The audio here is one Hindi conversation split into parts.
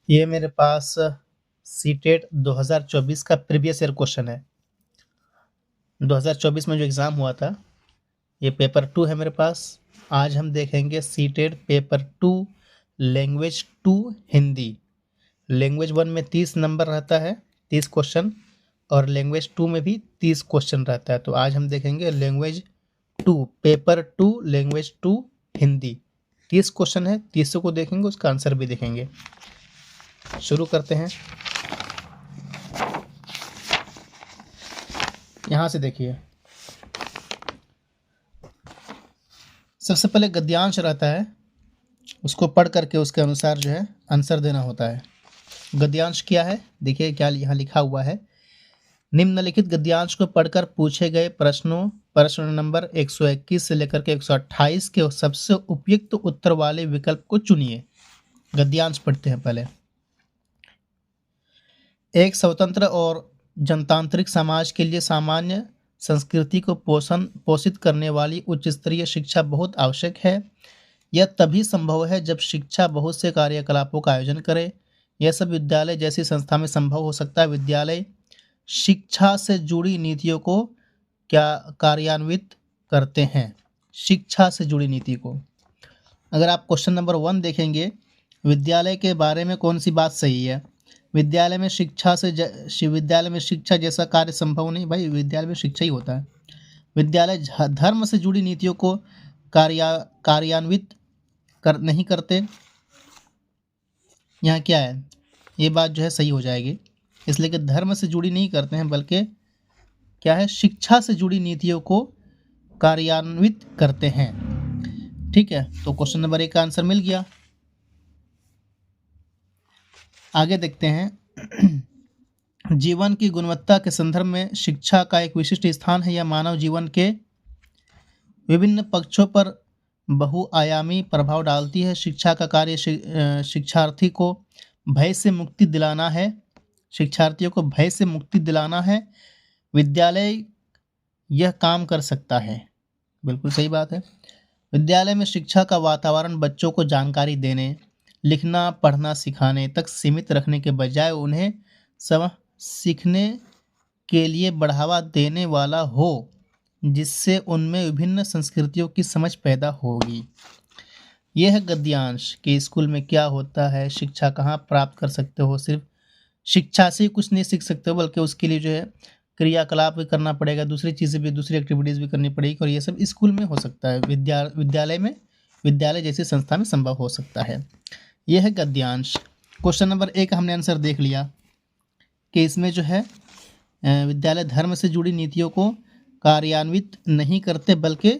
ये मेरे पास सीटेट 2024 का प्रीवियस ईयर क्वेश्चन है। 2024 में जो एग्ज़ाम हुआ था, ये पेपर 2 है मेरे पास। आज हम देखेंगे CTET paper 2 language 2 Hindi. Language 1 में 30 नंबर रहता है, 30 क्वेश्चन, और लैंग्वेज 2 में भी 30 क्वेश्चन रहता है। तो आज हम देखेंगे language 2 paper 2 language 2 Hindi. 30 question है, 30 को देखेंगे, उसका आंसर भी देखेंगे। शुरू करते हैं। यहाँ से देखिए, सबसे पहले गद्यांश रहता है, उसको पढ़ करके उसके अनुसार जो है आंसर देना होता है। गद्यांश क्या है, देखिए क्या यहाँ लिखा हुआ है। निम्नलिखित गद्यांश को पढ़कर पूछे गए प्रश्न नंबर 121 से लेकर के 128 के सबसे उपयुक्त उत्तर वाले विकल्प को चुनिए। गद्यांश पढ़ते हैं पहले। एक स्वतंत्र और जनतांत्रिक समाज के लिए सामान्य संस्कृति को पोषित करने वाली उच्च स्तरीय शिक्षा बहुत आवश्यक है। यह तभी संभव है जब शिक्षा बहुत से कार्यकलापों का आयोजन करे। यह सब विद्यालय जैसी संस्था में संभव हो सकता है। विद्यालय शिक्षा से जुड़ी नीतियों को कार्यान्वित करते हैं। शिक्षा से जुड़ी नीति को, अगर आप क्वेश्चन नंबर 1 देखेंगे, विद्यालय के बारे में कौन सी बात सही है? विद्यालय में शिक्षा जैसा कार्य संभव नहीं। भाई विद्यालय में शिक्षा ही होता है। विद्यालय धर्म से जुड़ी नीतियों को कार्यान्वित नहीं करते। यहाँ क्या है, ये बात जो है सही हो जाएगी, इसलिए कि धर्म से जुड़ी नहीं करते हैं, बल्कि क्या है, शिक्षा से जुड़ी नीतियों को कार्यान्वित करते हैं। ठीक है, तो क्वेश्चन नंबर 1 का आंसर मिल गया। आगे देखते हैं। जीवन की गुणवत्ता के संदर्भ में शिक्षा का एक विशिष्ट स्थान है। यह मानव जीवन के विभिन्न पक्षों पर बहुआयामी प्रभाव डालती है। शिक्षा का कार्य शिक्षार्थी को भय से मुक्ति दिलाना है। शिक्षार्थियों को भय से मुक्ति दिलाना है। विद्यालय यह काम कर सकता है। बिल्कुल सही बात है। विद्यालय में शिक्षा का वातावरण बच्चों को जानकारी देने, लिखना पढ़ना सिखाने तक सीमित रखने के बजाय उन्हें सीखने के लिए बढ़ावा देने वाला हो, जिससे उनमें विभिन्न संस्कृतियों की समझ पैदा होगी। यह है गद्यांश कि स्कूल में क्या होता है, शिक्षा कहाँ प्राप्त कर सकते हो। सिर्फ शिक्षा से कुछ नहीं सीख सकते हो, बल्कि उसके लिए जो है क्रियाकलाप भी करना पड़ेगा, दूसरी चीज़ें भी, दूसरी एक्टिविटीज़ भी करनी पड़ेगी, और ये सब स्कूल में हो सकता है। विद्यालय जैसी संस्था में संभव हो सकता है। यह है गद्यांश। क्वेश्चन नंबर 1 हमने आंसर देख लिया कि इसमें जो है विद्यालय धर्म से जुड़ी नीतियों को कार्यान्वित नहीं करते, बल्कि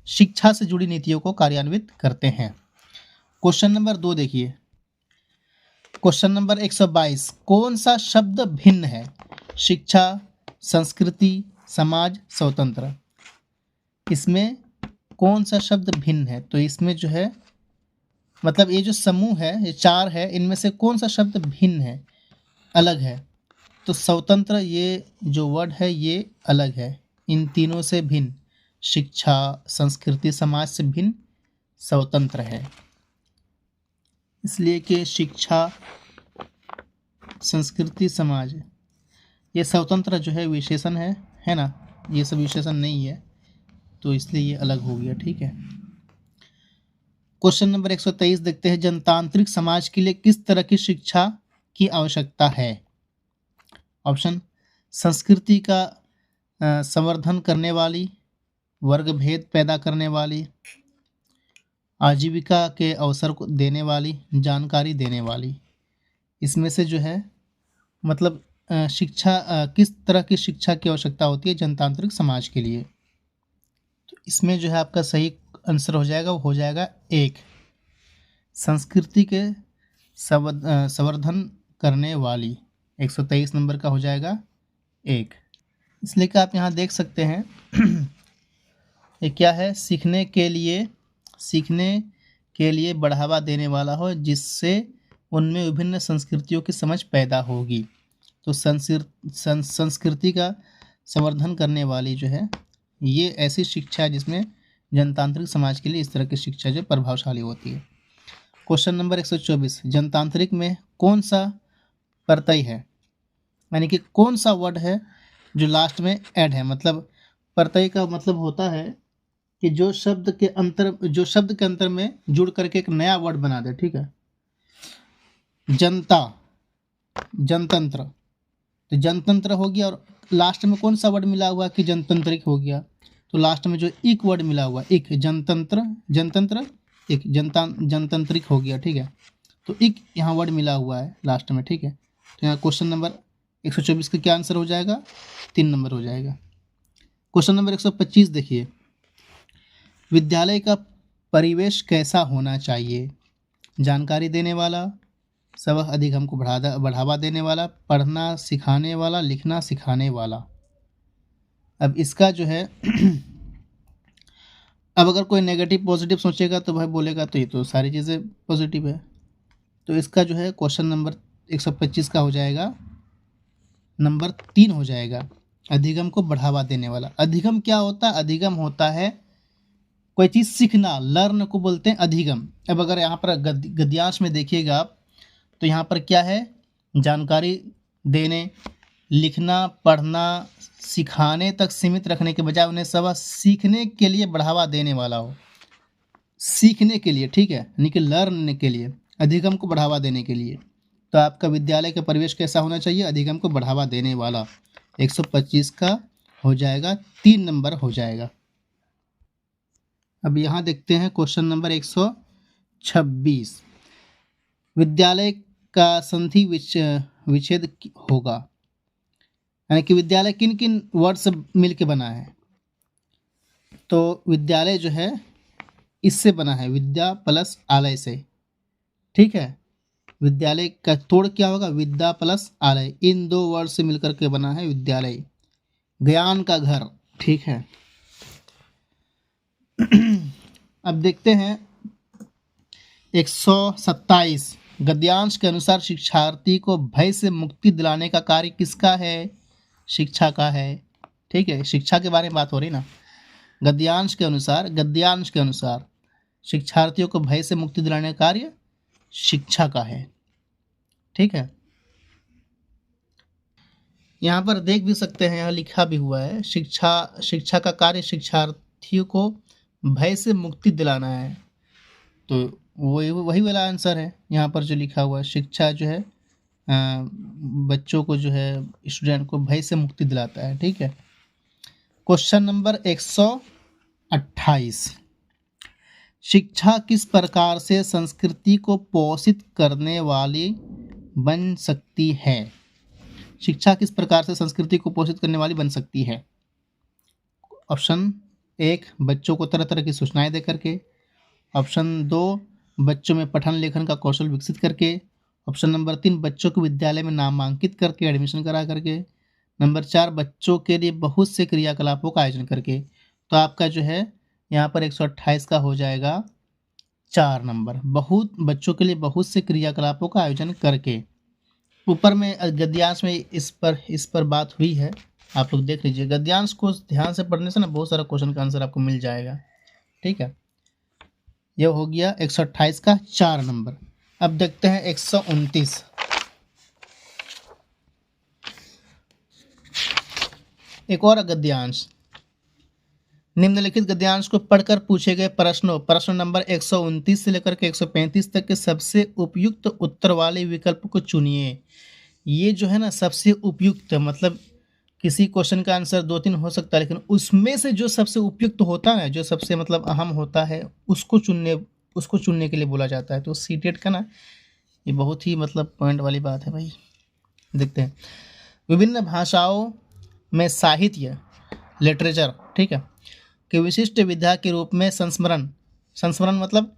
शिक्षा से जुड़ी नीतियों को कार्यान्वित करते हैं। क्वेश्चन नंबर 2 देखिए। क्वेश्चन नंबर 122, कौन सा शब्द भिन्न है? शिक्षा, संस्कृति, समाज, स्वतंत्र। इसमें कौन सा शब्द भिन्न है? तो इसमें जो है, मतलब ये जो समूह है, ये 4 है, इनमें से कौन सा शब्द भिन्न है, अलग है? तो स्वतंत्र, ये जो वर्ड है ये अलग है, इन तीनों से भिन्न। शिक्षा, संस्कृति, समाज से भिन्न स्वतंत्र है। इसलिए कि शिक्षा, संस्कृति, समाज, ये स्वतंत्र जो है विशेषण है ना, ये सब विशेषण नहीं है, तो इसलिए ये अलग हो गया। ठीक है। क्वेश्चन नंबर 123 देखते हैं। जनतांत्रिक समाज के लिए किस तरह की शिक्षा की आवश्यकता है? ऑप्शन, संस्कृति का संवर्धन करने वाली, वर्ग भेद पैदा करने वाली, आजीविका के अवसर को देने वाली, जानकारी देने वाली। इसमें से जो है, मतलब शिक्षा, किस तरह की शिक्षा की आवश्यकता होती है जनतांत्रिक समाज के लिए? तो इसमें जो है आपका सही आंसर हो जाएगा, वो हो जाएगा 1, संस्कृति के संवर्धन करने वाली। 123 नंबर का हो जाएगा 1। इसलिए कि आप यहाँ देख सकते हैं ये क्या है, सीखने के लिए बढ़ावा देने वाला हो, जिससे उनमें विभिन्न संस्कृतियों की समझ पैदा होगी। तो संस्कृति का संवर्धन करने वाली जो है, ये ऐसी शिक्षा है जिसमें जनतांत्रिक समाज के लिए इस तरह की शिक्षा जो प्रभावशाली होती है। क्वेश्चन नंबर 124, जनतांत्रिक में कौन सा प्रत्यय है, यानी कि कौन सा वर्ड है जो लास्ट में ऐड है। मतलब प्रत्यय का मतलब होता है कि जो शब्द के अंतर में जुड़ करके एक नया वर्ड बना दे। ठीक है, जनता, जनतंत्र, तो जनतंत्र हो गया, और लास्ट में कौन सा वर्ड मिला हुआ कि जनतंत्रिक हो गया, तो लास्ट में जो इक वर्ड मिला हुआ, इक, जनतंत्र, जनतंत्र, एक जनतंत्रिक हो गया। ठीक है, तो इक यहाँ वर्ड मिला हुआ है लास्ट में। ठीक है, तो यहाँ क्वेश्चन नंबर 124 का क्या आंसर हो जाएगा, 3 नंबर हो जाएगा। क्वेश्चन नंबर 125 देखिए, विद्यालय का परिवेश कैसा होना चाहिए, जानकारी देने वाला, सब अधिगम को बढ़ावा देने वाला, पढ़ना सिखाने वाला, लिखना सिखाने वाला। अब इसका जो है अब अगर कोई नेगेटिव पॉजिटिव सोचेगा तो भाई बोलेगा तो ये तो सारी चीज़ें पॉजिटिव है, तो इसका जो है क्वेश्चन नंबर 125 का हो जाएगा नंबर 3 हो जाएगा, अधिगम को बढ़ावा देने वाला। अधिगम क्या होता है, अधिगम होता है कोई चीज़ सीखना, लर्न को बोलते हैं अधिगम। अब अगर यहाँ पर गद्यांश में देखिएगा आप, तो यहाँ पर क्या है, जानकारी देने, लिखना, पढ़ना, सिखाने तक सीमित रखने के बजाय उन्हें सब सीखने के लिए बढ़ावा देने वाला हो, सीखने के लिए। ठीक है, यानी कि लर्न के लिए, अधिगम को बढ़ावा देने के लिए। तो आपका विद्यालय का परिवेश कैसा होना चाहिए, अधिगम को बढ़ावा देने वाला। 125 का हो जाएगा, 3 नंबर हो जाएगा। अब यहाँ देखते हैं क्वेश्चन नंबर 126, विद्यालय का संधि विच्छेद होगा, यानी कि विद्यालय किन किन वर्ड से मिल के बना है। तो विद्यालय जो है इससे बना है, विद्या प्लस आलय से। ठीक है, विद्यालय का तोड़ क्या होगा, विद्या प्लस आलय, इन 2 वर्ड से मिलकर के बना है विद्यालय, ज्ञान का घर। ठीक है, अब देखते हैं 127, गद्यांश के अनुसार शिक्षार्थी को भय से मुक्ति दिलाने का कार्य किसका है, शिक्षा का है। ठीक है, शिक्षा के बारे में बात हो रही ना। गद्यांश के अनुसार शिक्षार्थियों को भय से मुक्ति दिलाने का कार्य शिक्षा का है। ठीक है, यहाँ पर देख भी सकते हैं, यहाँ लिखा भी हुआ है, शिक्षा का कार्य शिक्षार्थियों को भय से मुक्ति दिलाना है। तो वही वाला आंसर है यहाँ पर जो लिखा हुआ है, शिक्षा जो है बच्चों को जो है, स्टूडेंट को भय से मुक्ति दिलाता है। ठीक है, क्वेश्चन नंबर 128, शिक्षा किस प्रकार से संस्कृति को पोषित करने वाली बन सकती है, शिक्षा किस प्रकार से संस्कृति को पोषित करने वाली बन सकती है। ऑप्शन 1, बच्चों को तरह तरह की सूचनाएं दे करके। ऑप्शन 2, बच्चों में पठन लेखन का कौशल विकसित करके। ऑप्शन नंबर 3, बच्चों को विद्यालय में नामांकित करके, एडमिशन करा करके। नंबर 4, बच्चों के लिए बहुत से क्रियाकलापों का आयोजन करके। तो आपका जो है यहाँ पर 128 का हो जाएगा 4 नंबर, बच्चों के लिए बहुत से क्रियाकलापों का आयोजन करके। ऊपर में गद्यांश में इस पर बात हुई है, आप लोग देख लीजिए। गद्यांश को ध्यान से पढ़ने से ना बहुत सारा क्वेश्चन का आंसर आपको मिल जाएगा। ठीक है, यह हो गया 128 का 4 नंबर। अब देखते हैं 129, एक और गद्यांश। निम्नलिखित गद्यांश को पढ़कर पूछे गए प्रश्न नंबर 129 से लेकर के 135 तक के सबसे उपयुक्त उत्तर वाले विकल्प को चुनिए। ये जो है ना सबसे उपयुक्त, मतलब किसी क्वेश्चन का आंसर 2-3 हो सकता है, लेकिन उसमें से जो सबसे उपयुक्त होता है, जो सबसे मतलब अहम होता है, उसको चुनने के लिए बोला जाता है। तो सीटेट का ना ये बहुत ही मतलब पॉइंट वाली बात है भाई। देखते हैं, विभिन्न भाषाओं में साहित्य, लिटरेचर, ठीक है, कि विशिष्ट विधा के रूप में संस्मरण मतलब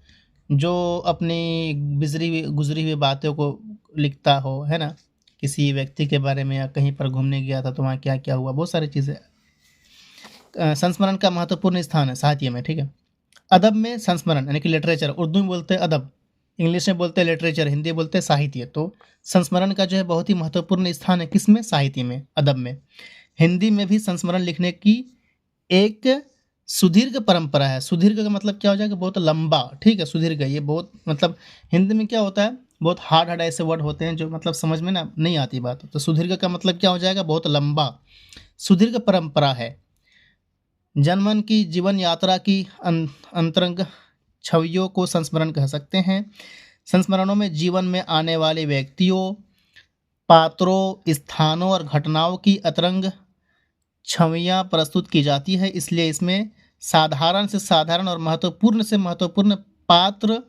जो अपनी गुजरी हुई बातों को लिखता हो, है ना, किसी व्यक्ति के बारे में, या कहीं पर घूमने गया था तो वहाँ क्या क्या हुआ, बहुत सारी चीज़ें। संस्मरण का महत्वपूर्ण स्थान है साहित्य में। ठीक है, अदब में संस्मरण यानी कि लिटरेचर, उर्दू में बोलते हैं अदब, इंग्लिश में बोलते हैं लिटरेचर, हिंदी बोलते हैं साहित्य। तो संस्मरण का जो है बहुत ही महत्वपूर्ण स्थान है किसमें, साहित्य में, अदब में। हिंदी में भी संस्मरण लिखने की एक सुदीर्घ परंपरा है। सुदीर्घ का मतलब क्या हो जाएगा, बहुत लंबा, ठीक है। सुदीर्घ ये बहुत मतलब हिंदी में क्या होता है, बहुत हार्ड हार्ड ऐसे वर्ड होते हैं जो मतलब समझ में ना नहीं आती बात। तो सुदीर्घ का मतलब क्या हो जाएगा, बहुत लंबा। सुदीर्घ परंपरा है। जनमन की जीवन यात्रा की अंतरंग छवियों को संस्मरण कह सकते हैं। संस्मरणों में जीवन में आने वाले व्यक्तियों, पात्रों, स्थानों और घटनाओं की अतरंग छवियां प्रस्तुत की जाती है। इसलिए इसमें साधारण से साधारण और महत्वपूर्ण से महत्वपूर्ण पात्र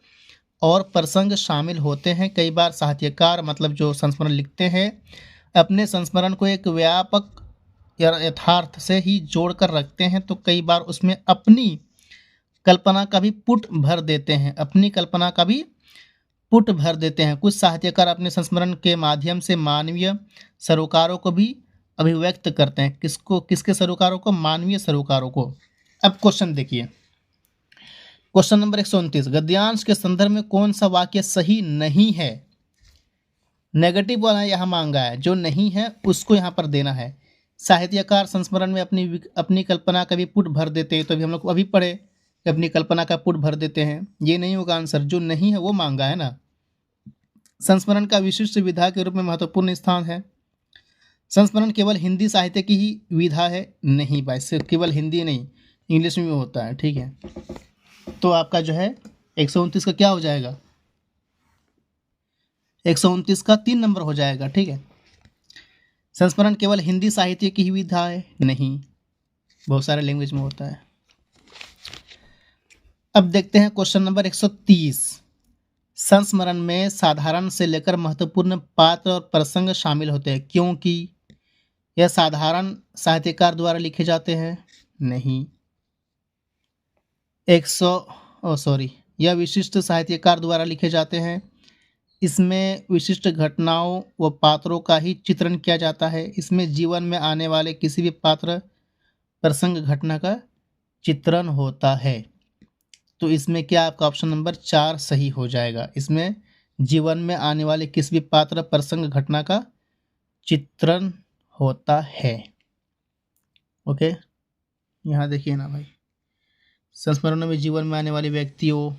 और प्रसंग शामिल होते हैं। कई बार साहित्यकार मतलब जो संस्मरण लिखते हैं अपने संस्मरण को एक व्यापक यथार्थ से ही जोड़कर रखते हैं, तो कई बार उसमें अपनी कल्पना का भी पुट भर देते हैं, अपनी कल्पना का भी पुट भर देते हैं। कुछ साहित्यकार अपने संस्मरण के माध्यम से मानवीय सरोकारों को भी अभिव्यक्त करते हैं। किसको, किसके सरोकारों को, मानवीय सरोकारों को। अब क्वेश्चन देखिए, क्वेश्चन नंबर 129, गद्यांश के संदर्भ में कौन सा वाक्य सही नहीं है। नेगेटिव वाला यहाँ मांगा है, जो नहीं है उसको यहाँ पर देना है। साहित्यकार संस्मरण में अपनी अपनी कल्पना का भी पुट भर देते हैं, तो अभी हम लोग अभी पढ़े कि अपनी कल्पना का पुट भर देते हैं, ये नहीं होगा आंसर, जो नहीं है वो मांगा है ना। संस्मरण का विशिष्ट विधा के रूप में महत्वपूर्ण स्थान है। संस्मरण केवल हिंदी साहित्य की ही विधा है, नहीं भाई, सिर्फ केवल हिंदी नहीं, इंग्लिश में भी होता है, ठीक है। तो आपका जो है 129 का क्या हो जाएगा, 129 का 3 नंबर हो जाएगा, ठीक है। संस्मरण केवल हिंदी साहित्य की ही विधा है, नहीं, बहुत सारे लैंग्वेज में होता है। अब देखते हैं क्वेश्चन नंबर 130, संस्मरण में साधारण से लेकर महत्वपूर्ण पात्र और प्रसंग शामिल होते हैं, क्योंकि यह साधारण साहित्यकार द्वारा लिखे जाते हैं, नहीं। यह विशिष्ट साहित्यकार द्वारा लिखे जाते हैं। इसमें विशिष्ट घटनाओं व पात्रों का ही चित्रण किया जाता है। इसमें जीवन में आने वाले किसी भी पात्र, प्रसंग, घटना का चित्रण होता है। तो इसमें क्या आपका ऑप्शन नंबर 4 सही हो जाएगा। इसमें जीवन में आने वाले किसी भी पात्र, प्रसंग, घटना का चित्रण होता है। ओके, यहाँ देखिए ना भाई, संस्मरणों में जीवन में आने वाले व्यक्तियों,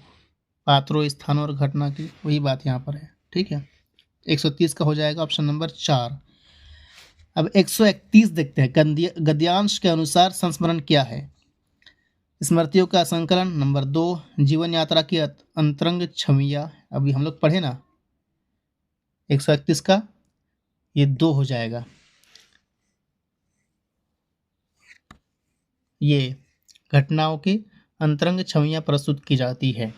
पात्रों, स्थानों और घटना की वही बात यहाँ पर है, ठीक है। 130 का हो जाएगा ऑप्शन नंबर 4। अब 131 देखते हैं, गद्यांश के अनुसार संस्मरण क्या है। स्मृतियों का संकलन, नंबर 2, जीवन यात्रा की अंतरंग छवियां, अभी हम लोग पढ़े ना, 131 का ये 2 हो जाएगा। ये घटनाओं की अंतरंग छवियां प्रस्तुत की जाती है,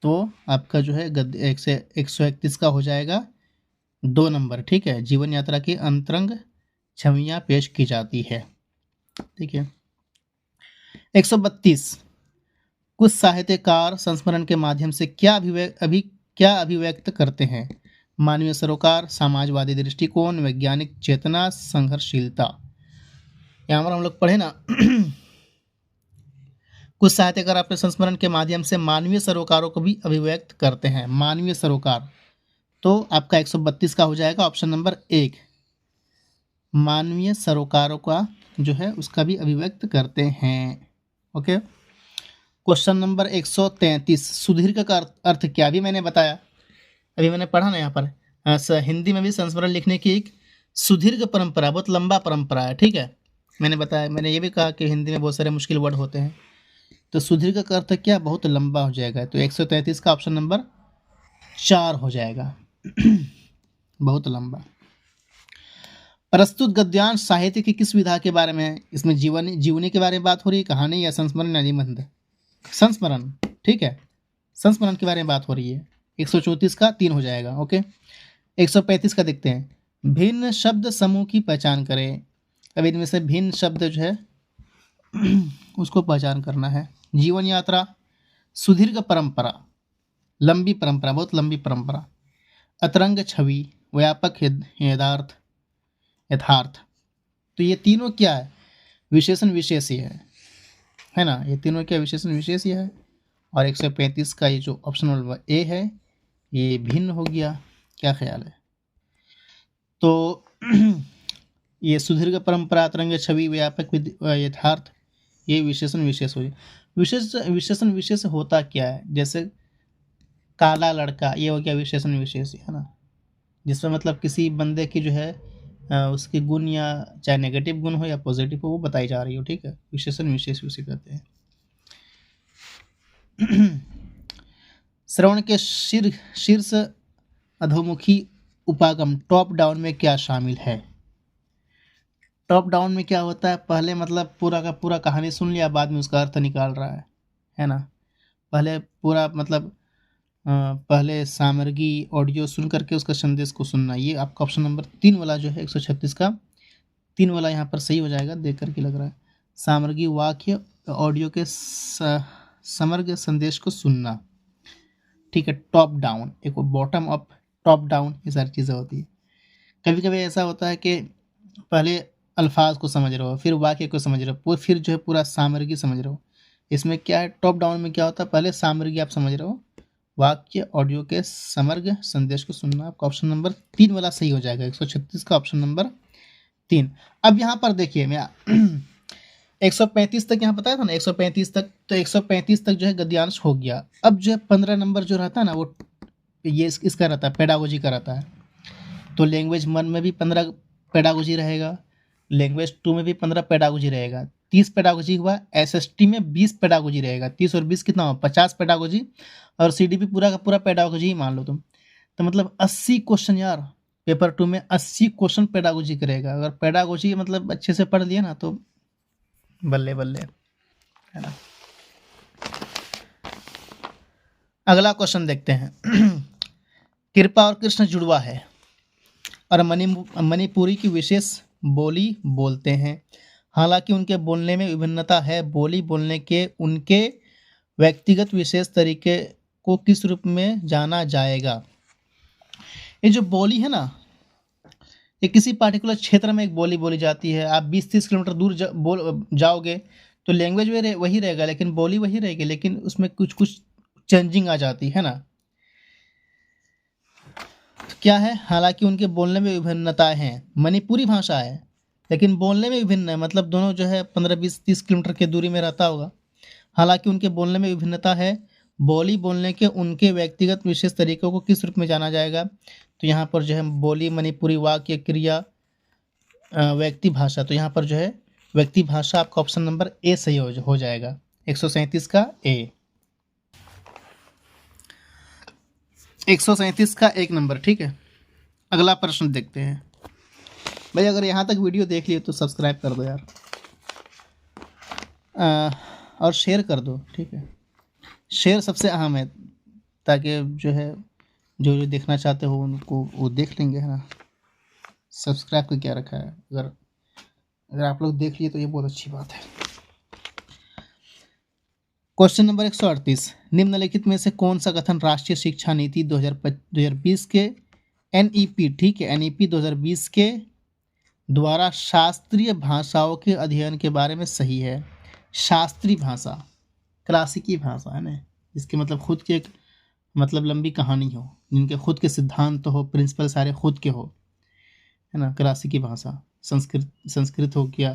तो आपका जो है 131 का हो जाएगा 2 नंबर, ठीक है। जीवन यात्रा की अंतरंग छवियां पेश की जाती है, ठीक है। 132, कुछ साहित्यकार संस्मरण के माध्यम से क्या अभिव्यक्त करते हैं। मानवीय सरोकार, समाजवादी दृष्टिकोण, वैज्ञानिक चेतना, संघर्षशीलता। यहाँ पर हम लोग पढ़े ना कुछ साहित्यकार अपने संस्मरण के माध्यम से मानवीय सरोकारों को भी अभिव्यक्त करते हैं। मानवीय सरोकार, तो आपका 132 का हो जाएगा ऑप्शन नंबर 1, मानवीय सरोकारों का जो है उसका भी अभिव्यक्त करते हैं। ओके, क्वेश्चन नंबर 133, सुदीर्घ का अर्थ क्या, भी मैंने बताया, अभी मैंने पढ़ा ना यहाँ पर। हिंदी में भी संस्मरण लिखने की एक सुदीर्घ परंपरा, बहुत लंबा परंपरा है, ठीक है। मैंने बताया, मैंने ये भी कहा कि हिंदी में बहुत सारे मुश्किल वर्ड होते हैं, तो सुदीर्घ का अर्थ क्या, बहुत लंबा हो जाएगा। तो 133 का ऑप्शन नंबर 4 हो जाएगा बहुत लंबा। प्रस्तुत गद्यांश साहित्य की किस विधा के बारे में है। इसमें जीवनी के बारे में बात हो रही है, कहानी या संस्मरण या निबंध। संस्मरण, ठीक है, संस्मरण के बारे में बात हो रही है। 134 का 3 हो जाएगा। ओके, 135 का देखते हैं, भिन्न शब्द समूह की पहचान करें। अब इनमें से भिन्न शब्द जो है उसको पहचान करना है। जीवन यात्रा, सुदीर्घ परंपरा, लंबी परंपरा, बहुत लंबी परंपरा, अतरंग छवि, व्यापक यथार्थ। तो ये तीनों क्या है, विशेषण विशेषी है ना, ये तीनों क्या विशेषण विशेषी है। और 135 का ये जो ऑप्शन नंबर ए है ये भिन्न हो गया, क्या ख्याल है। तो ये सुदीर्घ परंपरा, अतरंग छवि, व्यापक यथार्थ, ये विशेषण विशेष हो गया। विशेषण विशेष होता क्या है, जैसे काला लड़का, ये हो गया विशेषण विशेष, है ना, जिसमें मतलब किसी बंदे की जो है उसके गुण, या चाहे नेगेटिव गुण हो या पॉजिटिव हो, वो बताई जा रही हो, ठीक है, विशेषण विशेष उसे कहते हैं। श्रवण के शीर्ष अधोमुखी उपागम टॉप डाउन में क्या शामिल है? टॉप डाउन में क्या होता है, पहले मतलब पूरा का पूरा कहानी सुन लिया, बाद में उसका अर्थ निकाल रहा है ना। पहले पूरा मतलब पहले सामग्री ऑडियो सुन करके उसका संदेश को सुनना। ये आपका ऑप्शन नंबर 3 वाला जो है 136 का 3 वाला यहाँ पर सही हो जाएगा, देख करके लग रहा है। सामग्री वाक्य ऑडियो के समग्र संदेश को सुनना, ठीक है। टॉप डाउन, एक बॉटम अप, टॉप डाउन, ये सारी चीज़ें होती है। कभी कभी ऐसा होता है कि पहले अल्फाज को समझ रहे हो, फिर वाक्य को समझ रहे हो, फिर जो है पूरा सामग्री समझ रहे हो। इसमें क्या है, टॉप डाउन में क्या होता है, पहले सामग्री आप समझ रहे हो, वाक्य ऑडियो के समग्र संदेश को सुनना। आपका ऑप्शन नंबर 3 वाला सही हो जाएगा, 136 का ऑप्शन नंबर 3। अब यहाँ पर देखिए, मैं 135 तक यहाँ बताया था ना, 135 तक, तो 135 तक जो है गद्यांश हो गया। अब जो है 15 नंबर जो रहता है ना, वो ये इसका रहता है, पेडागोजी का रहता है। तो लैंग्वेज 1 में भी 15 पेडागोजी रहेगा, लैंग्वेज 2 में भी 15 पेडागोजी रहेगा, 30 पेडागोजी हुआ। एसएसटी में 20 पेडागोजी रहेगा, 30 और 20 कितना हुआ, 50 पेडागोजी। और सीडीपी पूरा का पूरा पेडागोजी ही मान लो तुम, तो मतलब 80 क्वेश्चन यार, पेपर 2 में 80 क्वेश्चन पेडागोजी करेगा। अगर पेडागोजी मतलब अच्छे से पढ़ लिया ना, तो बल्ले बल्ले, है ना। अगला क्वेश्चन देखते हैं। कृपा और कृष्ण जुड़वा है और मणिपुरी की विशेष बोली बोलते हैं, हालांकि उनके बोलने में विभिन्नता है। बोली बोलने के उनके व्यक्तिगत विशेष तरीके को किस रूप में जाना जाएगा? ये जो बोली है ना, ये किसी पार्टिकुलर क्षेत्र में एक बोली बोली जाती है। आप 20-30 किलोमीटर दूर जाओगे तो लैंग्वेज वही रहेगा, लेकिन बोली वही रहेगी, लेकिन उसमें कुछ कुछ चेंजिंग आ जाती है ना। तो क्या है, हालांकि उनके बोलने में विभिन्नताएं हैं। मणिपुरी भाषा है लेकिन बोलने में विभिन्न है, मतलब दोनों जो है 15-20-30 किलोमीटर की दूरी में रहता होगा। हालांकि उनके बोलने में विभिन्नता है। बोली बोलने के उनके व्यक्तिगत विशेष तरीकों को किस रूप में जाना जाएगा? तो यहाँ पर जो है बोली, मणिपुरी, वाक्य, क्रिया, व्यक्ति भाषा। तो यहाँ पर जो है व्यक्ति भाषा, आपका ऑप्शन नंबर ए सही हो जाएगा, 137 का ए, 137 का 1 नंबर, ठीक है। अगला प्रश्न देखते हैं। भाई अगर यहाँ तक वीडियो देख लिए तो सब्सक्राइब कर दो यार, और शेयर कर दो, ठीक है। शेयर सबसे अहम है, ताकि जो है जो देखना चाहते हो उनको वो देख लेंगे, है ना। सब्सक्राइब का क्या रखा है, अगर आप लोग देख लिए तो ये बहुत अच्छी बात है। क्वेश्चन नंबर 138, निम्नलिखित में से कौन सा कथन राष्ट्रीय शिक्षा नीति 2020 के एनईपी, ठीक है, एनईपी 2020 के द्वारा शास्त्रीय भाषाओं के अध्ययन के बारे में सही है? शास्त्रीय भाषा, क्लासिकी भाषा, है ना, इसके मतलब खुद के एक मतलब लंबी कहानी हो, जिनके खुद के सिद्धांत हो, प्रिंसिपल सारे खुद के हो, है ना। क्लासिकी भाषा, संस्कृत हो गया,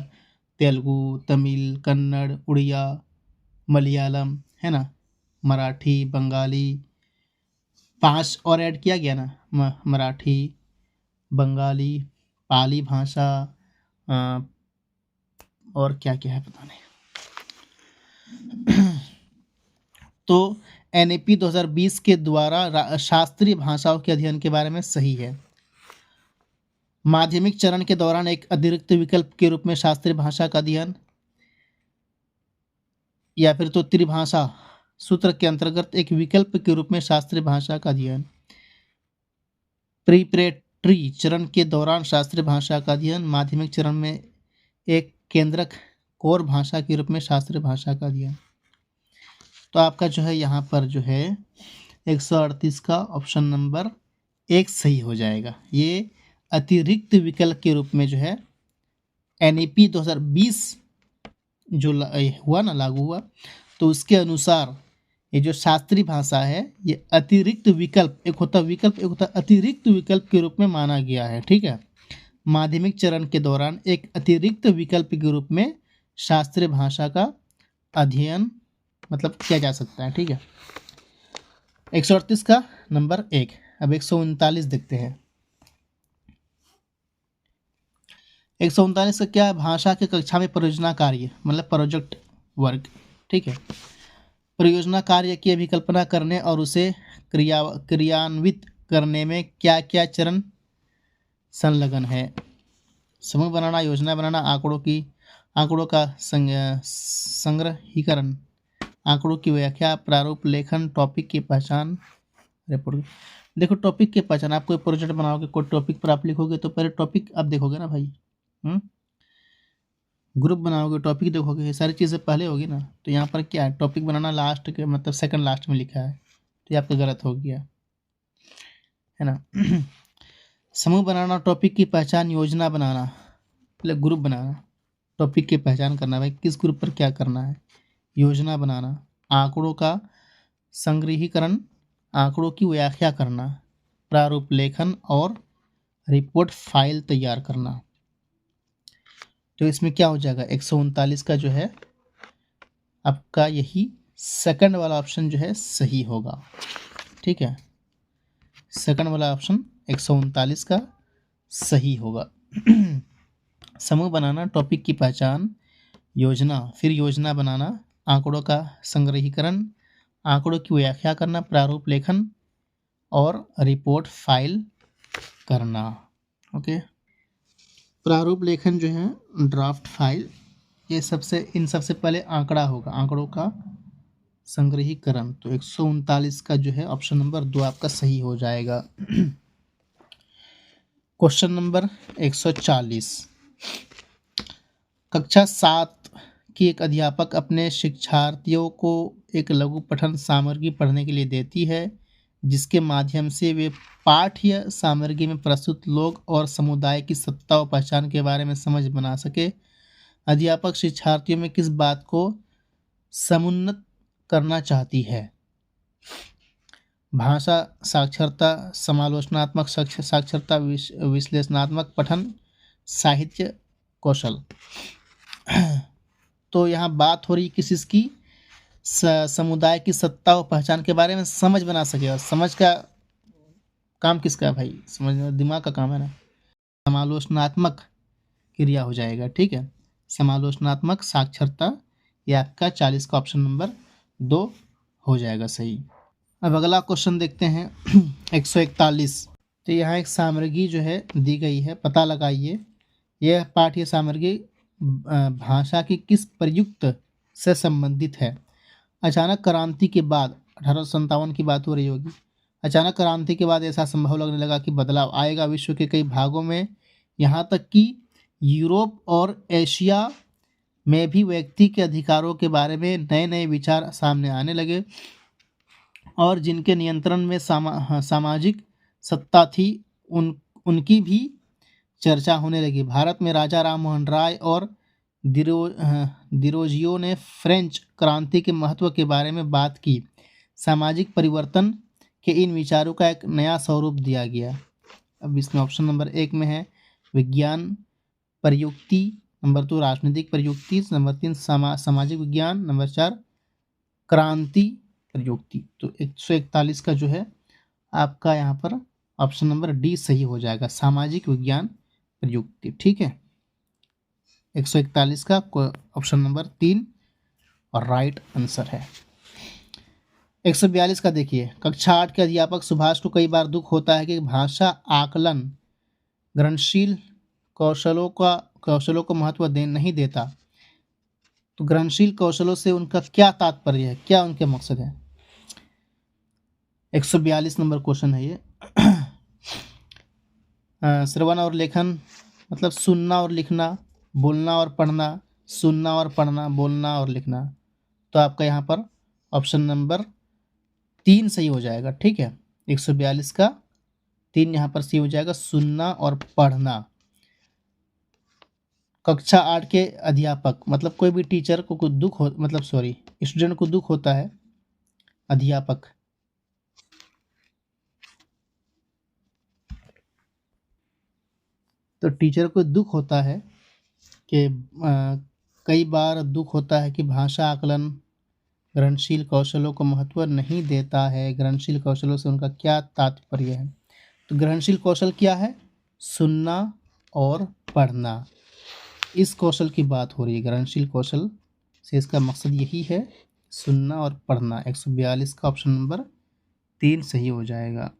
तेलुगु, तमिल, कन्नड़, उड़िया, मलयालम, है ना, मराठी, बंगाली, 5 और ऐड किया गया ना, मराठी, बंगाली, पाली भाषा, और क्या क्या है पता नहीं। तो एनईपी 2020 के द्वारा शास्त्रीय भाषाओं के अध्ययन के बारे में सही है। माध्यमिक चरण के दौरान एक अतिरिक्त विकल्प के रूप में शास्त्रीय भाषा का अध्ययन, या फिर तो त्रिभाषा सूत्र के अंतर्गत एक विकल्प के रूप में शास्त्रीय भाषा का अध्ययन। प्रीपरेटरी चरण के दौरान शास्त्रीय भाषा का अध्ययन, माध्यमिक चरण में एक केंद्रक कोर भाषा के रूप में शास्त्रीय भाषा का अध्ययन। तो आपका जो है यहाँ पर जो है 138 का ऑप्शन नंबर 1 सही हो जाएगा। ये अतिरिक्त विकल्प के रूप में जो है एनईपी 2020 जो हुआ ना, लागू हुआ, तो उसके अनुसार ये जो शास्त्रीय भाषा है ये अतिरिक्त विकल्प, एक होता विकल्प, एक होता अतिरिक्त विकल्प के रूप में माना गया है, ठीक है। माध्यमिक चरण के दौरान एक अतिरिक्त विकल्प के रूप में शास्त्रीय भाषा का अध्ययन मतलब किया जा सकता है। ठीक है, 138 का नंबर 1। अब 139 देखते हैं। 139 का क्या है? भाषा के कक्षा में परियोजना कार्य मतलब प्रोजेक्ट वर्क। ठीक है, परियोजना कार्य की अभिकल्पना करने और उसे क्रियान्वित करने में क्या क्या चरण संलग्न है? समूह बनाना, योजना बनाना, आंकड़ों का संग्रहीकरण, आंकड़ों की व्याख्या, प्रारूप लेखन, टॉपिक की पहचान, रिपोर्ट। देखो, टॉपिक की पहचान, आप कोई प्रोजेक्ट बनाओगे, कोई टॉपिक पर आप लिखोगे तो पहले टॉपिक आप देखोगे ना भाई। ग्रुप बनाओगे, टॉपिक देखोगे, ये सारी चीज़ें पहले होगी ना। तो यहाँ पर क्या है, टॉपिक बनाना लास्ट के मतलब सेकंड लास्ट में लिखा है, तो ये आपका गलत हो गया है ना। समूह बनाना, टॉपिक की पहचान, योजना बनाना मतलब ग्रुप बनाना, टॉपिक की पहचान करना भाई किस ग्रुप पर क्या करना है, योजना बनाना, आंकड़ों का संग्रहीकरण, आंकड़ों की व्याख्या करना, प्रारूप लेखन और रिपोर्ट फाइल तैयार करना। तो इसमें क्या हो जाएगा, 139 का जो है आपका यही सेकंड वाला ऑप्शन जो है सही होगा। ठीक है, सेकंड वाला ऑप्शन 139 का सही होगा। समूह बनाना, टॉपिक की पहचान, योजना, फिर योजना बनाना, आंकड़ों का संग्रहीकरण, आंकड़ों की व्याख्या करना, प्रारूप लेखन और रिपोर्ट फाइल करना। ओके, प्रारूप लेखन जो है, ड्राफ्ट फाइल, ये इन सबसे पहले आंकड़ा होगा, आंकड़ों का संग्रहीकरण। तो 139 का जो है ऑप्शन नंबर 2 आपका सही हो जाएगा। Question number 140। कक्षा 7 की एक अध्यापक अपने शिक्षार्थियों को एक लघु पठन सामग्री पढ़ने के लिए देती है, जिसके माध्यम से वे पाठ्य सामग्री में प्रस्तुत लोग और समुदाय की सत्ता और पहचान के बारे में समझ बना सके। अध्यापक शिक्षार्थियों में किस बात को समुन्नत करना चाहती है? भाषा साक्षरता, समालोचनात्मक साक्षरता, विश्लेषणात्मक पठन, साहित्य कौशल। तो यहाँ बात हो रही किस चीज़ की, समुदाय की सत्ता और पहचान के बारे में समझ बना सके। और समझ का काम किसका है भाई? समझ दिमाग का काम है ना। समालोचनात्मक क्रिया हो जाएगा। ठीक है, समालोचनात्मक साक्षरता, ये आपका 40 का ऑप्शन नंबर 2 हो जाएगा सही। अब अगला क्वेश्चन देखते हैं। 141। तो यहाँ एक सामग्री जो है दी गई है, पता लगाइए यह पाठ्य सामग्री भाषा की किस प्रयुक्त से संबंधित है। अचानक क्रांति के बाद, 1857 की बात हो रही होगी, अचानक क्रांति के बाद ऐसा संभव लगने लगा कि बदलाव आएगा विश्व के कई भागों में, यहाँ तक कि यूरोप और एशिया में भी व्यक्ति के अधिकारों के बारे में नए नए विचार सामने आने लगे और जिनके नियंत्रण में सामाजिक सत्ता थी उनकी भी चर्चा होने लगी। भारत में राजा राम मोहन राय और दिरोजियो ने फ्रेंच क्रांति के महत्व के बारे में बात की। सामाजिक परिवर्तन के इन विचारों का एक नया स्वरूप दिया गया। अब इसमें ऑप्शन नंबर 1 में है विज्ञान प्रयुक्ति, नंबर 2 राजनीतिक प्रयुक्ति, नंबर 3 सामाजिक विज्ञान, नंबर 4 क्रांति प्रयुक्ति। तो 141 का जो है आपका यहाँ पर ऑप्शन नंबर डी सही हो जाएगा, सामाजिक विज्ञान प्रयुक्ति। ठीक है, 141 का ऑप्शन नंबर 3 और राइट आंसर है। 142 का देखिए, कक्षा 8 के अध्यापक सुभाष को कई बार दुख होता है कि भाषा आकलन ग्रहणशील कौशलों को महत्व नहीं देता। तो ग्रहणशील कौशलों से उनका क्या तात्पर्य है, क्या उनके मकसद है? 142 नंबर क्वेश्चन है ये। श्रवण और लेखन मतलब सुनना और लिखना, बोलना और पढ़ना, सुनना और पढ़ना, बोलना और लिखना। तो आपका यहाँ पर ऑप्शन नंबर 3 सही हो जाएगा। ठीक है, 142 का 3 यहाँ पर सही हो जाएगा, सुनना और पढ़ना। कक्षा 8 के अध्यापक मतलब कोई भी टीचर को कुछ दुख हो मतलब सॉरी स्टूडेंट को दुख होता है, अध्यापक तो टीचर को दुख होता है कि कई बार दुख होता है कि भाषा आकलन ग्रहणशील कौशलों को महत्व नहीं देता है। ग्रहणशील कौशलों से उनका क्या तात्पर्य है? तो ग्रहणशील कौशल क्या है? सुनना और पढ़ना, इस कौशल की बात हो रही है। ग्रहणशील कौशल से इसका मकसद यही है, सुनना और पढ़ना। 142 का ऑप्शन नंबर 3 सही हो जाएगा।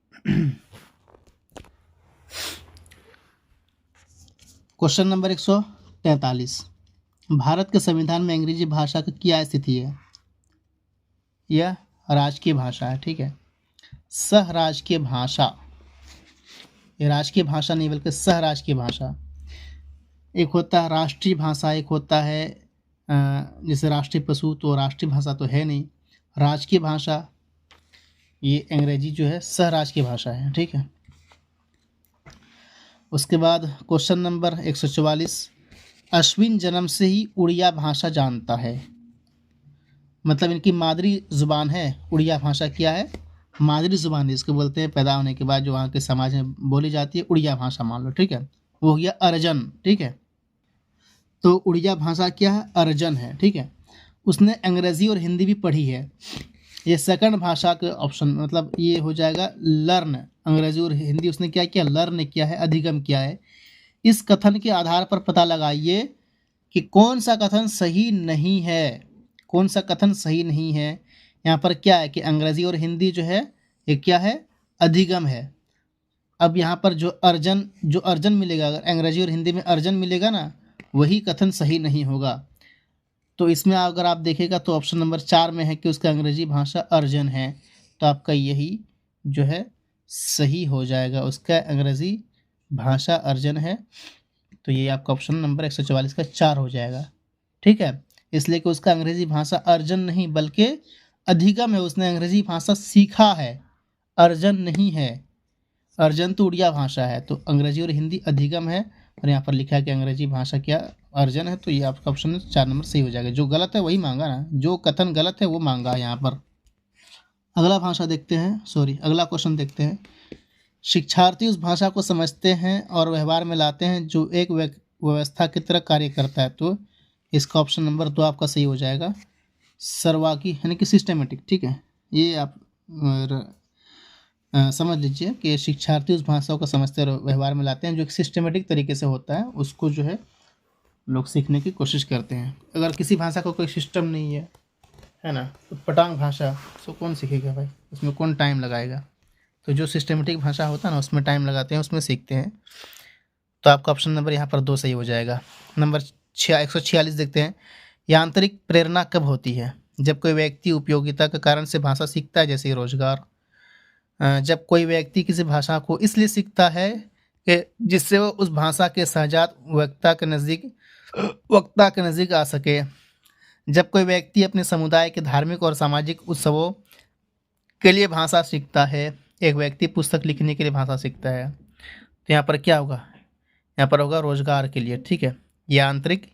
क्वेश्चन नंबर 143, भारत के संविधान में अंग्रेजी भाषा की क्या स्थिति है? यह राजकीय भाषा है, ठीक है। सह राजकीय भाषा, ये राजकीय भाषा नहीं बल्कि सह राजकीय भाषा। एक होता है राष्ट्रीय भाषा, एक होता है जैसे राष्ट्रीय पशु, तो राष्ट्रीय भाषा तो है नहीं। राजकीय भाषा, ये अंग्रेजी जो है सह राजकीय भाषा है, ठीक है। उसके बाद क्वेश्चन नंबर 144, अश्विन जन्म से ही उड़िया भाषा जानता है, मतलब इनकी मादरी जुबान है। उड़िया भाषा क्या है? मादरी जुबान है, इसको बोलते हैं पैदा होने के बाद जो वहाँ के समाज में बोली जाती है, उड़िया भाषा मान लो, ठीक है। वो हो गया अर्जन, ठीक है। तो उड़िया भाषा क्या है? अर्जन है, ठीक है। उसने अंग्रेजी और हिंदी भी पढ़ी है। ये सेकंड भाषा के ऑप्शन, मतलब ये हो जाएगा लर्न। अंग्रेजी और हिंदी उसने क्या किया? लर्न किया है, अधिगम किया है। इस कथन के आधार पर पता लगाइए कि कौन सा कथन सही नहीं है। कौन सा कथन सही नहीं है? यहाँ पर क्या है कि अंग्रेजी और हिंदी जो है ये क्या है? अधिगम है। अब यहाँ पर जो अर्जन मिलेगा, अगर अंग्रेजी और हिंदी में अर्जन मिलेगा ना, वही कथन सही नहीं होगा। तो इसमें अगर आप देखेगा तो ऑप्शन नंबर 4 में है कि उसका अंग्रेजी भाषा अर्जन है, तो आपका यही जो है सही हो जाएगा, उसका अंग्रेजी भाषा अर्जन है। तो ये आपका ऑप्शन नंबर 144 का 4 हो जाएगा, ठीक है। इसलिए कि उसका अंग्रेजी भाषा अर्जन नहीं बल्कि अधिगम है, उसने अंग्रेजी भाषा सीखा है, अर्जन नहीं है। अर्जन तो उड़िया भाषा है, तो अंग्रेजी और हिंदी अधिगम है, और यहाँ पर लिखा है कि अंग्रेजी भाषा क्या? अर्जन है। तो ये आपका ऑप्शन 4 नंबर सही हो जाएगा। जो गलत है वही मांगा ना, जो कथन गलत है वो मांगा यहाँ पर। अगला भाषा देखते हैं, अगला क्वेश्चन देखते हैं। शिक्षार्थी उस भाषा को समझते हैं और व्यवहार में लाते हैं जो एक व्यवस्था की तरह कार्य करता है। तो इसका ऑप्शन नंबर 2 आपका सही हो जाएगा, सर्वाकी यानी कि सिस्टमेटिक, ठीक है। ये आप समझ लीजिए कि शिक्षार्थी उस भाषा को समझते और व्यवहार में लाते हैं जो एक सिस्टमेटिक तरीके से होता है, उसको जो है लोग सीखने की कोशिश करते हैं। अगर किसी भाषा का कोई सिस्टम नहीं है ना, उटपटांग भाषा, तो कौन सीखेगा भाई? उसमें कौन टाइम लगाएगा? तो जो सिस्टमेटिक भाषा होता है ना, उसमें टाइम लगाते हैं, उसमें सीखते हैं। तो आपका ऑप्शन नंबर यहाँ पर 2 सही हो जाएगा। नंबर 146 देखते हैं। यांत्रिक प्रेरणा कब होती है? जब कोई व्यक्ति उपयोगिता के कारण से भाषा सीखता है, जैसे रोजगार। जब कोई व्यक्ति किसी भाषा को इसलिए सीखता है कि जिससे वो उस भाषा के सहजात वक्ता के नज़दीक आ सके। जब कोई व्यक्ति अपने समुदाय के धार्मिक और सामाजिक उत्सवों के लिए भाषा सीखता है। एक व्यक्ति पुस्तक लिखने के लिए भाषा सीखता है, तो यहाँ पर क्या होगा? यहाँ पर होगा रोजगार के लिए, ठीक है। यांत्रिक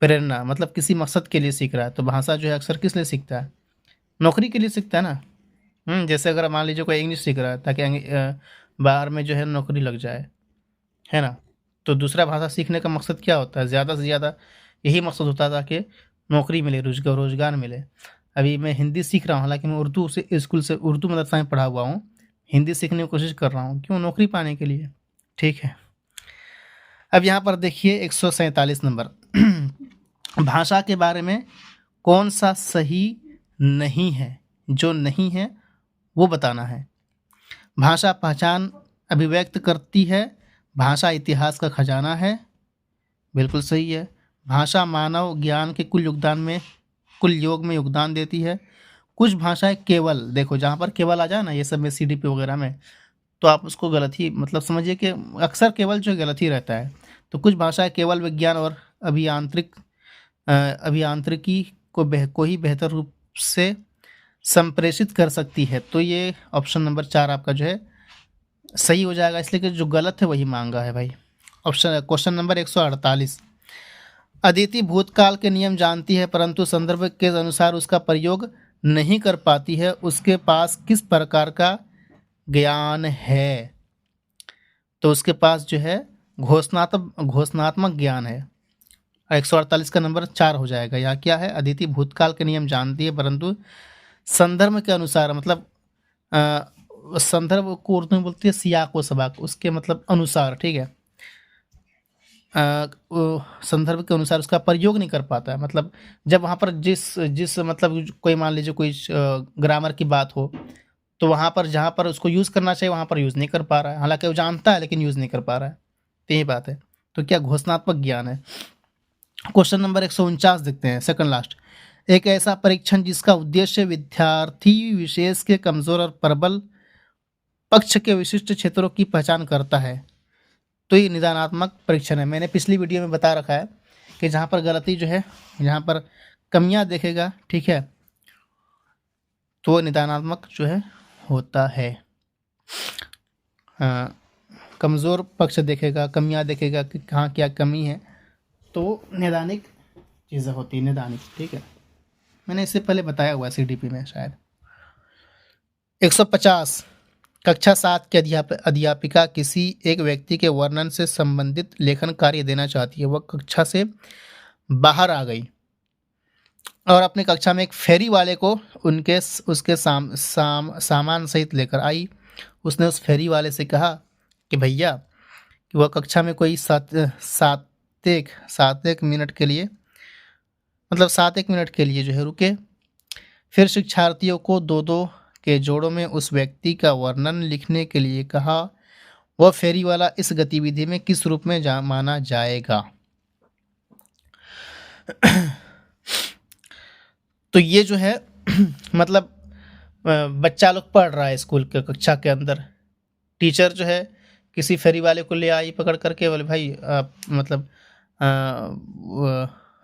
प्रेरणा मतलब किसी मकसद के लिए सीख रहा है। तो भाषा जो है अक्सर किस लिए सीखता है? नौकरी के लिए सीखता है ना। जैसे अगर मान लीजिए कोई इंग्लिश सीख रहा है ताकि बाहर में जो है नौकरी लग जाए, है ना। तो दूसरा भाषा सीखने का मकसद क्या होता है? ज़्यादा से ज़्यादा यही मकसद होता था कि नौकरी मिले, रोजगार मिले। अभी मैं हिंदी सीख रहा हूँ, हालांकि मैं उर्दू से स्कूल से उर्दू मदरसा में पढ़ा हुआ हूँ, हिंदी सीखने की कोशिश कर रहा हूँ, क्यों? नौकरी पाने के लिए, ठीक है। अब यहाँ पर देखिए 147 नंबर। भाषा के बारे में कौन सा सही नहीं है? जो नहीं है वो बताना है। भाषा पहचान अभिव्यक्त करती है, भाषा इतिहास का खजाना है, बिल्कुल सही है। भाषा मानव ज्ञान के कुल योग में योगदान देती है। कुछ भाषाएं केवल, देखो जहाँ पर केवल आ जाए ना ये सब में CDP वगैरह में, तो आप उसको गलत ही मतलब समझिए कि अक्सर केवल जो गलत ही रहता है। तो कुछ भाषाएं केवल विज्ञान और अभियांत्रिकी को ही बेहतर रूप से संप्रेषित कर सकती है। तो ये ऑप्शन नंबर 4 आपका जो है सही हो जाएगा, इसलिए कि जो गलत है वही मांगा है भाई। Question number 148। अदिति भूतकाल के नियम जानती है परंतु संदर्भ के अनुसार उसका प्रयोग नहीं कर पाती है, उसके पास किस प्रकार का ज्ञान है? तो उसके पास जो है घोषणात्मक ज्ञान है। और 148 का नंबर 4 हो जाएगा। यहाँ क्या है, अदिति भूतकाल के नियम जानती है परंतु संदर्भ के अनुसार, मतलब संदर्भ को उर्दू में बोलती है सियाक व सबाक, उसके मतलब अनुसार, ठीक है, संदर्भ के अनुसार उसका प्रयोग नहीं कर पाता है। मतलब जब वहाँ पर जिस जिस मतलब कोई मान लीजिए कोई ग्रामर की बात हो, तो वहाँ पर जहाँ पर उसको यूज़ करना चाहिए वहाँ पर यूज़ नहीं कर पा रहा है, हालांकि वो जानता है लेकिन यूज़ नहीं कर पा रहा है। तो यही बात है। तो क्या घोषणात्मक ज्ञान है। क्वेश्चन नंबर 149 देखते हैं, सेकंड लास्ट। एक ऐसा परीक्षण जिसका उद्देश्य विद्यार्थी विशेष के कमजोर और प्रबल पक्ष के विशिष्ट क्षेत्रों की पहचान करता है, तो ये निदानात्मक परीक्षण है। मैंने पिछली वीडियो में बता रखा है कि जहाँ पर गलती जो है, जहाँ पर कमियां देखेगा, ठीक है, तो निदानात्मक जो है होता है। कमज़ोर पक्ष देखेगा, कमियां देखेगा कि कहाँ क्या कमी है, तो निदानिक चीज़ें होती है, निदानिक, ठीक है। मैंने इससे पहले बताया हुआ है CDP में शायद। 150 कक्षा 7 की अध्यापिका किसी एक व्यक्ति के वर्णन से संबंधित लेखन कार्य देना चाहती है। वह कक्षा से बाहर आ गई और अपनी कक्षा में एक फेरी वाले को उसके सामान सहित लेकर आई। उसने उस फेरी वाले से कहा कि भैया, कि वह कक्षा में कोई सात एक मिनट के लिए, मतलब 7 मिनट के लिए जो है रुके। फिर शिक्षार्थियों को दो के जोड़ों में उस व्यक्ति का वर्णन लिखने के लिए कहा। वह फेरी वाला इस गतिविधि में किस रूप में माना जाएगा। तो ये जो है मतलब बच्चा लोग पढ़ रहा है स्कूल के कक्षा के अंदर, टीचर जो है किसी फेरी वाले को ले आई पकड़ करके, बोले भाई आप मतलब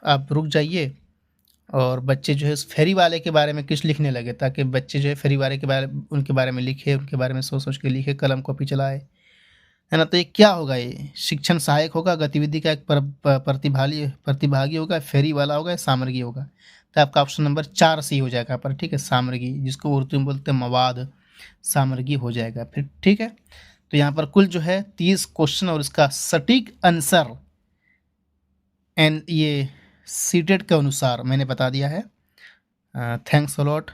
आप रुक जाइए, और बच्चे जो है उस फेरी वाले के बारे में कुछ लिखने लगे, ताकि बच्चे जो है फेरी वाले के उनके बारे में लिखे, उनके बारे में सोच के लिखे, कलम कॉपी चलाए, है ना। तो ये क्या होगा, ये शिक्षण सहायक होगा, गतिविधि का एक प्रतिभागी होगा, फेरी वाला होगा, सामग्री होगा। तो आपका ऑप्शन नंबर 4 सही हो जाएगा पर, ठीक है, सामग्री, जिसको उर्दू में बोलते हैं मवाद, सामग्री हो जाएगा फिर, ठीक है। तो यहाँ पर कुल जो है 30 क्वेश्चन और इसका सटीक आंसर एंड ये सीटेड के अनुसार मैंने बता दिया है। थैंक्स अ लॉट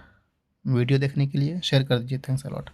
वीडियो देखने के लिए, शेयर कर दीजिए। Thanks a lot.